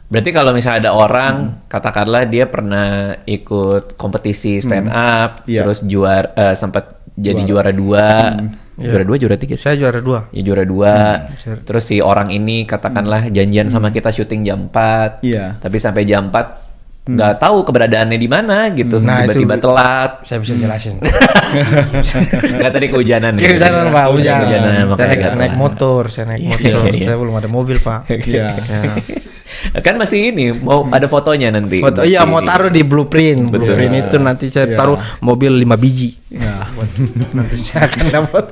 Berarti kalau misalnya ada orang, katakanlah dia pernah ikut kompetisi stand up, Iya. terus sempat jadi juara 2, juara 2, juara 3 sih? Saya juara 2. Ya juara 2, terus si orang ini katakanlah janjian sama kita syuting jam 4, Iya. tapi sampai jam 4 nggak tahu keberadaannya di mana gitu, Nah, tiba-tiba itu- telat. Saya bisa jelasin. Nggak tadi kehujanan ya? Kehujanan Pak, hujan. Kehujanan, Saya makanya nggak naik telat. motor, saya naik Iya, motor. iya. Saya belum ada mobil Pak. Iya. Ya. Kan masih ini, mau ada fotonya nanti. Foto, iya mau taruh di blueprint. Betul. Blueprint itu nanti saya Iya. taruh mobil 5 biji. Nah, Nanti saya akan dapat.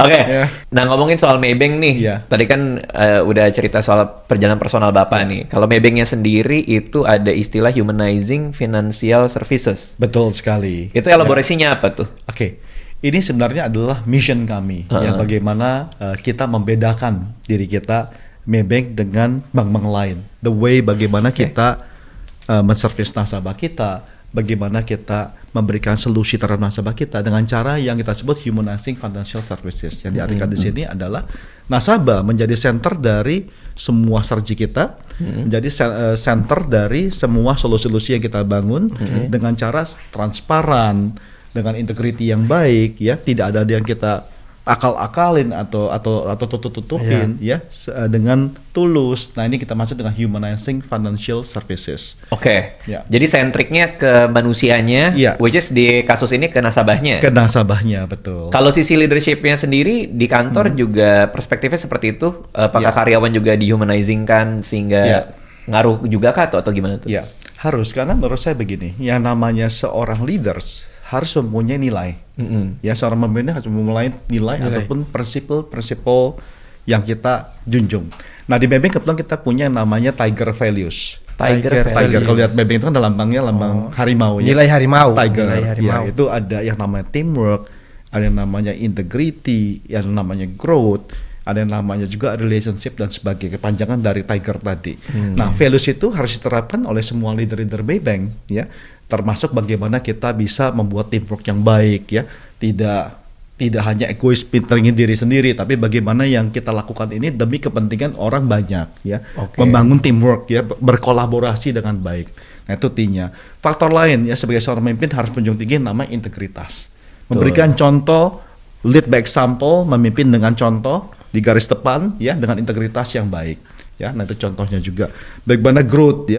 Oke, Ya. nah ngomongin soal Maybank nih, Iya. tadi kan udah cerita soal perjalanan personal Bapak nih. Kalau Maybanknya sendiri itu ada istilah humanizing financial services. betul sekali. Itu elaborasinya apa tuh? Oke, ini sebenarnya adalah mission kami, ya bagaimana kita membedakan diri kita Maybank dengan bank-bank lain. The way bagaimana kita menservis nasabah kita, bagaimana kita memberikan solusi terhadap nasabah kita dengan cara yang kita sebut humanizing financial services. Yang diartikan di sini adalah nasabah menjadi center dari semua strategi kita, menjadi center dari semua solusi-solusi yang kita bangun dengan cara transparan, dengan integriti yang baik, ya tidak ada yang kita akal-akalin atau tutup-tutupin, ya dengan tulus. Nah ini kita masuk dengan humanizing financial services. Oke, Ya. jadi sentriknya ke manusianya, Iya. which is di kasus ini ke nasabahnya. Ke nasabahnya, betul. Kalau sisi leadershipnya sendiri di kantor juga perspektifnya seperti itu. Apakah Iya. karyawan juga dihumanizing kan sehingga Iya. ngaruh juga kah atau gimana tuh? Ya, harus, karena menurut saya begini, yang namanya seorang leaders harus mempunyai nilai. Ya, seorang pemimpin harus memulai nilai ataupun prinsip-prinsip yang kita junjung. Nah, di Maybank kebetulan kita punya yang namanya Tiger Values. Tiger Tiger, value. kalau lihat Maybank itu kan ada lambangnya lambang harimau ya. Nilai harimau. Tiger. Nilai harimau. Ya, itu ada yang namanya teamwork, ada yang namanya integrity, yang namanya growth, ada yang namanya juga relationship dan sebagai kepanjangan dari Tiger tadi. Nah, values itu harus diterapkan oleh semua leader-leader Maybank ya. Termasuk bagaimana kita bisa membuat teamwork yang baik ya. Tidak hanya egois pinteringin diri sendiri, tapi bagaimana yang kita lakukan ini demi kepentingan orang banyak ya. Oke. Membangun teamwork ya, berkolaborasi dengan baik. Nah, itu T-nya. Faktor lain ya, sebagai seorang pemimpin harus menjunjung tinggi namanya integritas. Memberikan contoh, lead by example, memimpin dengan contoh di garis depan ya, dengan integritas yang baik. Ya, nah itu contohnya juga. Bagaimana growth ya.